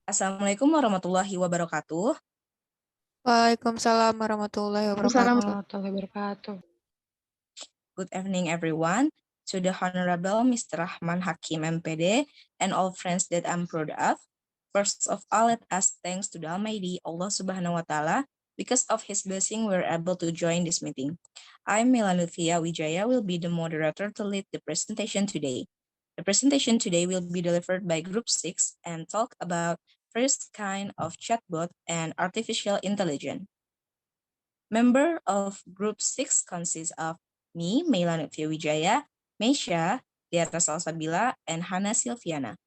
Assalamualaikum warahmatullahi wabarakatuh. Waalaikumsalam warahmatullahi wabarakatuh. Good evening, everyone. To the Honorable Mr. Rahman, Hakim, MPD, and all friends that I'm proud of. First of all, let us thanks to the Almighty Allah Subhanahu wa Ta'ala. Because of His blessing, we're able to join this meeting. I'm Meilani Luthfiyyah will be the moderator to lead the presentation today. The presentation today will be delivered by Group 6 and talk about first kind of chatbot and artificial intelligence. Member of Group 6 consists of me, Meilani Luthfiyyah, Meisya, Tiara Salsabila, and Hanna Silviana.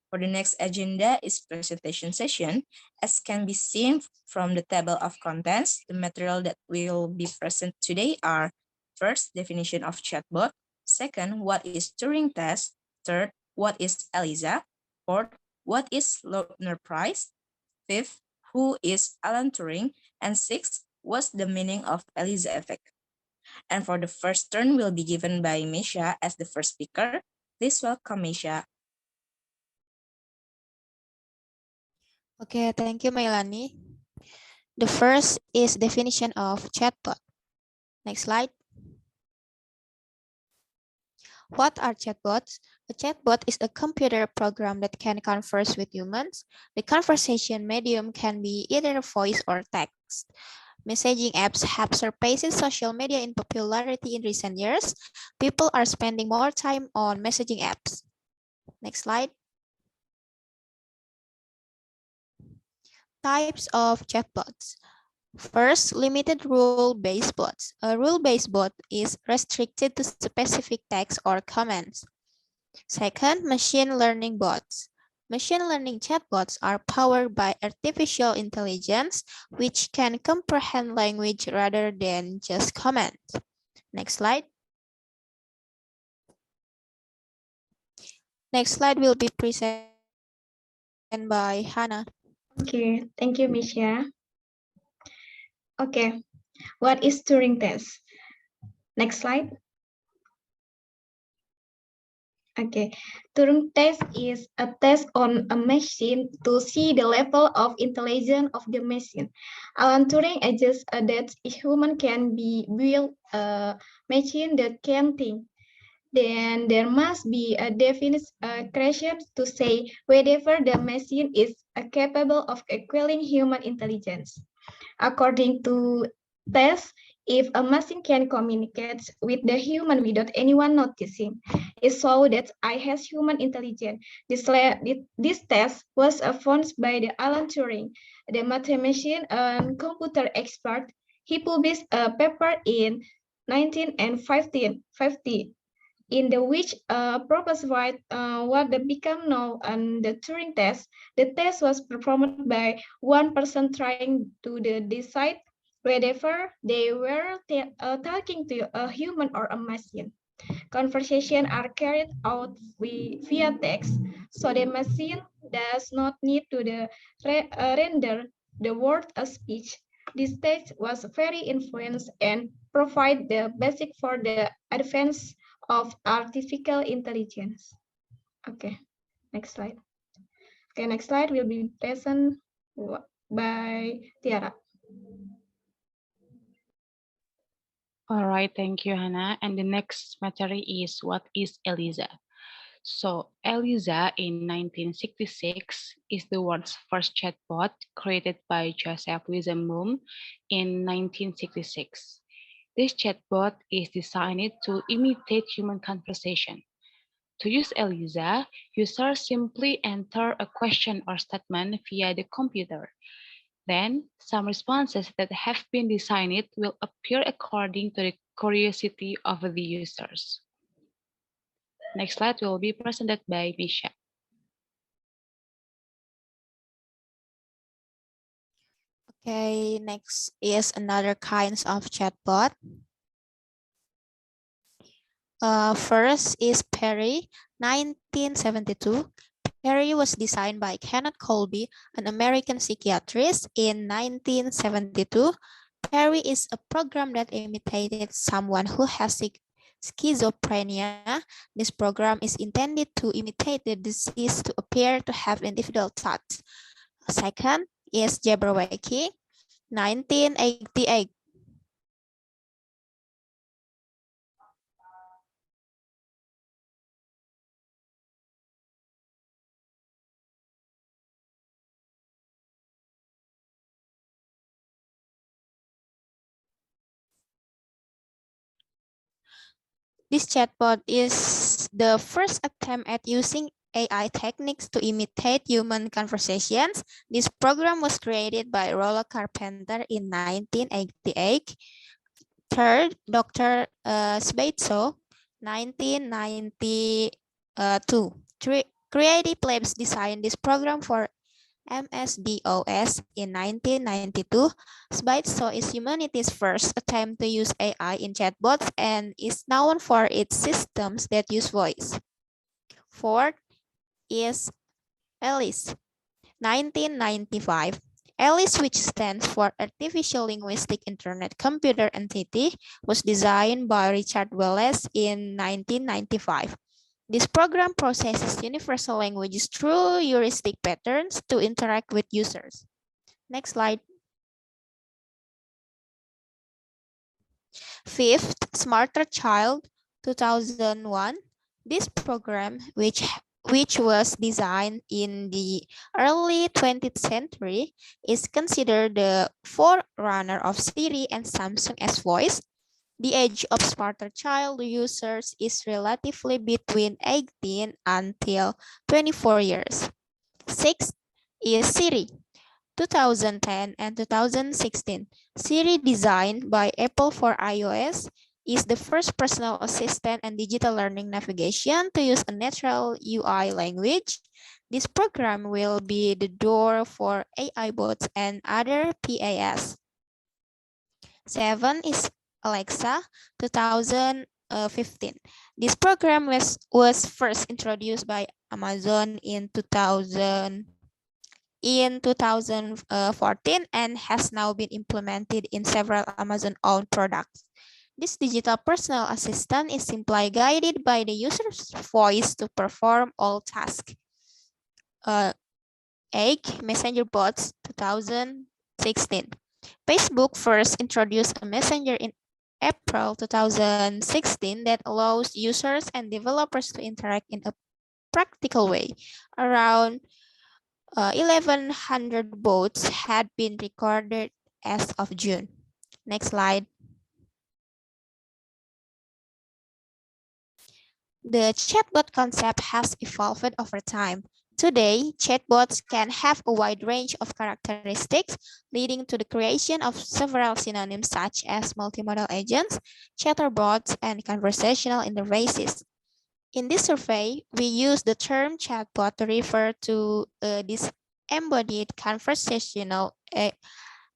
For the next agenda is presentation session. As can be seen from the table of contents, the material that will be present today are: first, definition of chatbot; second, what is Turing test; third, what is ELIZA; fourth, what is Loebner prize; fifth, who is Alan Turing; and sixth, what's the meaning of ELIZA effect. And for the first turn will be given by Meisya as the first speaker. Please welcome Meisya. Okay, thank you, Meilani. The first is definition of chatbot. Next slide. What are chatbots? A chatbot is a computer program that can converse with humans. The conversation medium can be either voice or text. Messaging apps have surpassed social media in popularity in recent years. People are spending more time on messaging apps. Next slide. Types of chatbots. First, limited rule-based bots. A rule-based bot is restricted to specific text or commands. Second, machine learning bots. Machine learning chatbots are powered by artificial intelligence, which can comprehend language rather than just commands. Next slide. Next slide will be presented by Hanna. Okay, thank you, Meisya. Okay, what is Turing test? Next slide. Okay, Turing test is a test on a machine to see the level of intelligence of the machine. Alan Turing argues that a human can build a machine that can think. Then there must be a definite criteria to say whether the machine is capable of equaling human intelligence. According to tests, if a machine can communicate with the human without anyone noticing, it shows that I has human intelligence. This test was found by the Alan Turing, the mathematician and computer expert. He published a paper in 1950 in the which proposed what become known as the Turing test. The test was performed by one person trying to decide whether they were talking to a human or a machine. Conversations are carried out via text, so the machine does not need to render the word a speech. This text was very influenced and provide the basic for the advance of artificial intelligence. Okay, next slide. Okay, next slide will be present by Tiara. All right, thank you, Hannah. And the next material is what is ELIZA? So ELIZA in 1966 is the world's first chatbot created by Joseph Wiesenboom in 1966. This chatbot is designed to imitate human conversation. To use ELIZA, users simply enter a question or statement via the computer. Then, some responses that have been designed will appear according to the curiosity of the users. Next slide will be presented by Meisya. Okay, next is another kinds of chatbot. First is Perry, 1972. Perry was designed by Kenneth Colby, an American psychiatrist, in 1972. Perry is a program that imitated someone who has schizophrenia. This program is intended to imitate the disease to appear to have individual thoughts. Second is Jabberwocky, 1988. This chatbot is the first attempt at using AI techniques to imitate human conversations. This program was created by Rollo Carpenter in 1988. Third, Dr. Sbeitso, 1992. Creative Labs designed this program for MS-DOS in 1992. Sbeitso is humanity's first attempt to use AI in chatbots and is known for its systems that use voice. Fourth is ALICE, 1995. ALICE, which stands for Artificial Linguistic Internet Computer Entity, was designed by Richard Wallace in 1995. This program processes universal languages through heuristic patterns to interact with users. Next slide. Fifth, Smarter Child, 2001. This program, which was designed in the early 20th century, is considered the forerunner of Siri and Samsung S Voice. The age of Smarter Child users is relatively between 18 until 24 years. Sixth is Siri, 2010 and 2016. Siri, designed by Apple for iOS, is the first personal assistant and digital learning navigation to use a natural UI language. This program will be the door for AI bots and other PAS. 7 is Alexa, 2015. This program was first introduced by Amazon in 2014 and has now been implemented in several Amazon-owned products. This digital personal assistant is simply guided by the user's voice to perform all tasks. 8. Messenger bots, 2016. Facebook first introduced a messenger in April 2016 that allows users and developers to interact in a practical way. Around 1,100 bots had been recorded as of June. Next slide. The chatbot concept has evolved over time. Today, chatbots can have a wide range of characteristics, leading to the creation of several synonyms such as multimodal agents, chatterbots, and conversational interfaces. In this survey, we use the term chatbot to refer to this embodied conversational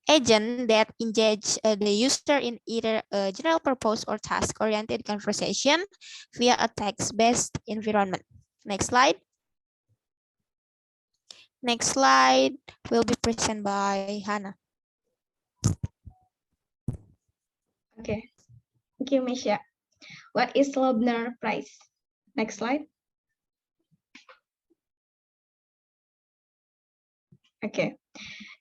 agent that engage the user in either a general purpose or task-oriented conversation via a text-based environment. Next slide. Next slide will be presented by Hanna. Okay, thank you, Meisya. What is Loebner Prize? Next slide. Okay.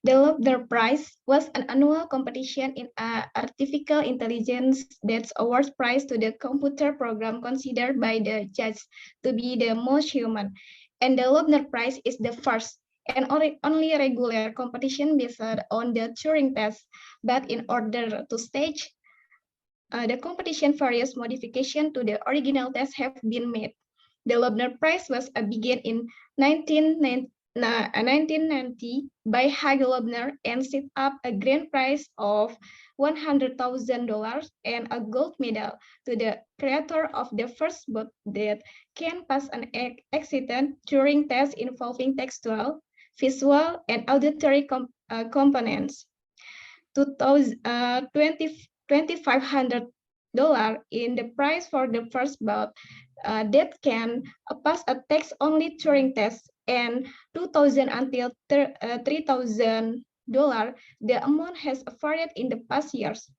The Loebner Prize was an annual competition in artificial intelligence that awards prize to the computer program considered by the judge to be the most human. And the Loebner Prize is the first and only regular competition based on the Turing test. But in order to stage the competition, various modifications to the original test have been made. The Loebner Prize was begun in 1990 by Hagel Loebner and set up a grand prize of $100,000 and a gold medal to the creator of the first bot that can pass an excitant Turing test involving textual, visual, and auditory components. $2,500 in the price for the first bot that can pass a text-only Turing test, and $2,000 until $3,000. The amount has varied in the past years.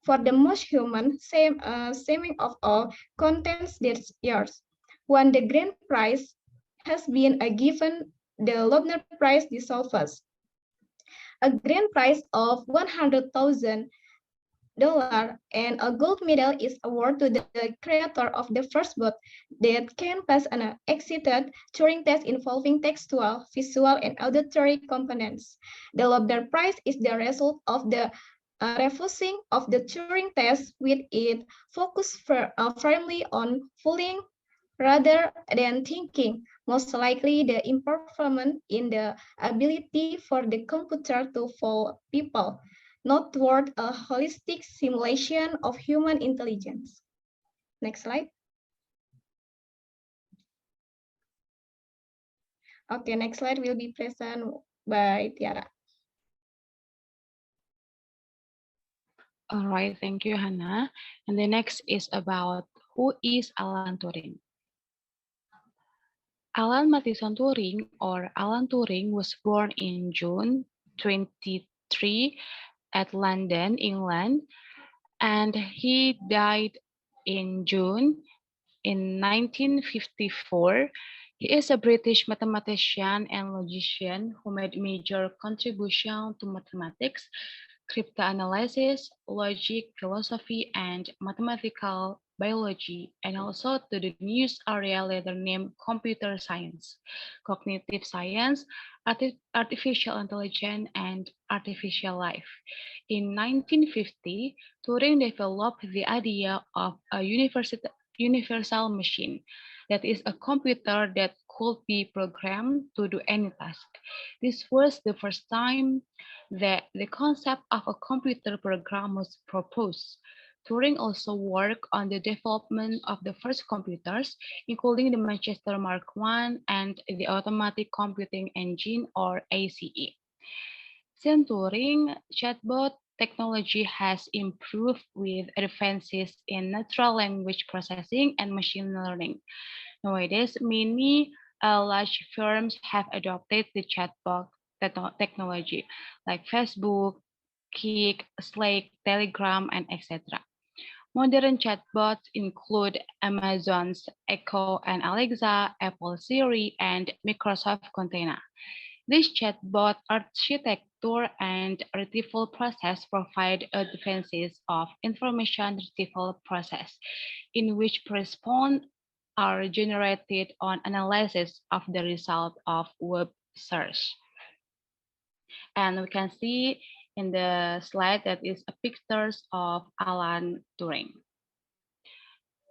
For the most human, saving of all contents that's yours. When the grand prize has been given, the Lobner Prize dissolves. A grand prize of $100,000 and a gold medal is awarded to the creator of the first bot that can pass an excited Turing test involving textual, visual, and auditory components. The Lobner Prize is the result of the refusing of the Turing test, with it focused firmly on fooling rather than thinking. Most likely, the improvement in the ability for the computer to fool people, not toward a holistic simulation of human intelligence. Next slide. Okay, next slide will be present by Tiara. All right, thank you, Hannah. And the next is about who is Alan Turing. Alan Matheson Turing, or Alan Turing, was born in June 23 at London, England, and he died in June in 1954. He is a British mathematician and logician who made major contribution to mathematics, cryptanalysis, logic, philosophy, and mathematical biology, and also to the new area later named computer science, cognitive science, artificial intelligence, and artificial life. In 1950, Turing developed the idea of a universal machine, that is a computer that could be programmed to do any task. This was the first time that the concept of a computer program was proposed. Turing also worked on the development of the first computers, including the Manchester Mark I and the Automatic Computing Engine, or ACE. Since Turing, chatbot technology has improved with advances in natural language processing and machine learning. Nowadays, many large firms have adopted the chatbot technology, like Facebook, Kik, Slack, Telegram, and etc. Modern chatbots include Amazon's Echo and Alexa, Apple Siri, and Microsoft Cortana. This chatbot architecture and retrieval process provide advances of information retrieval process, in which response are generated on analysis of the result of web search. And we can see in the slide that is a pictures of Alan Turing.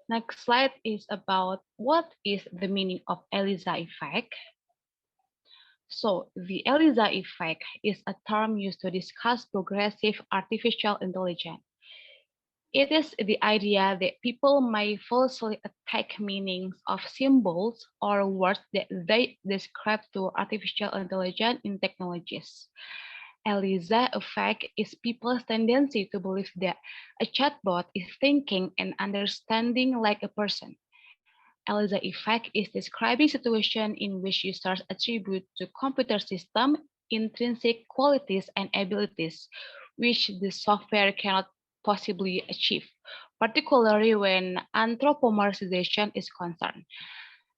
Next slide is about what is the meaning of ELIZA effect. So the ELIZA effect is a term used to discuss progressive artificial intelligence. It is the idea that people may falsely attack meanings of symbols or words that they describe to artificial intelligence in technologies. ELIZA effect is people's tendency to believe that a chatbot is thinking and understanding like a person. ELIZA effect is describing situation in which users attribute to computer system intrinsic qualities and abilities, which the software cannot possibly achieve, particularly when anthropomorphization is concerned.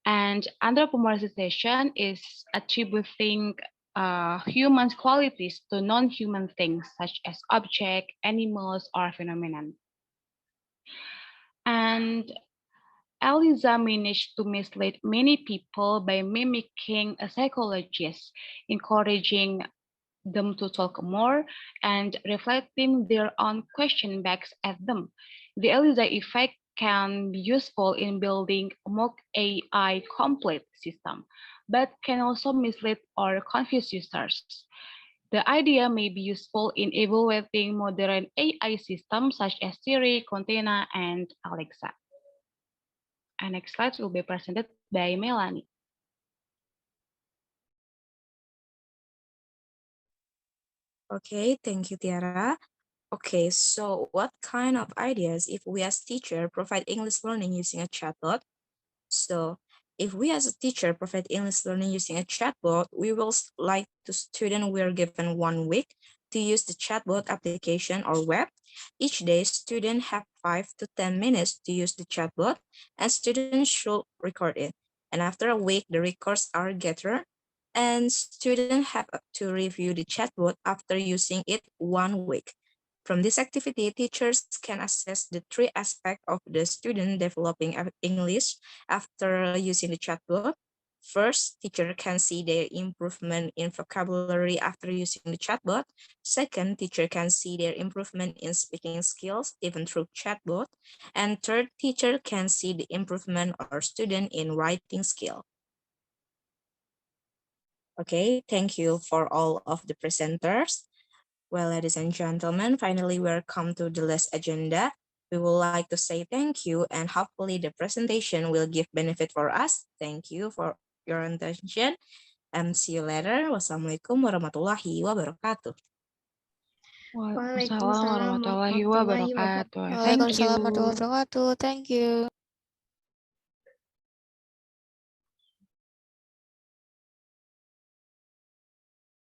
And anthropomorphization is attributing human qualities to non-human things such as object, animals, or phenomenon. And ELIZA managed to mislead many people by mimicking a psychologist, encouraging them to talk more and reflecting their own question backs at them. The ELIZA effect can be useful in building a mock AI complete system, but can also mislead or confuse users. The idea may be useful in evaluating modern AI systems such as Siri, Cortana, and Alexa. And next slide will be presented by Meilani. Okay, thank you, Tiara. Okay, so what kind of ideas if we as teacher provide English learning using a chatbot? So if we as a teacher provide English learning using a chatbot, we will like to student we are given 1 week to use the chatbot application or web. Each day, students have 5 to 10 minutes to use the chatbot, and students should record it. And after a week, the records are gathered, and students have to review the chatbot after using it 1 week. From this activity, teachers can assess the three aspects of the student developing English after using the chatbot. First, teacher can see their improvement in vocabulary after using the chatbot. Second, teacher can see their improvement in speaking skills even through chatbot. And third, teacher can see the improvement or student in writing skill. Okay, thank you for all of the presenters. Well, ladies and gentlemen, finally we're come to the last agenda. We would like to say thank you and hopefully the presentation will give benefit for us. Thank you for your attention and see you later. Wassalamualaikum warahmatullahi wabarakatuh. Waalaikumsalam Waalaikumsalam warahmatullahi warahmatullahi wabarakatuh. wabarakatuh. Thank Waalaikumsalam you. warahmatullahi wabarakatuh. Thank you.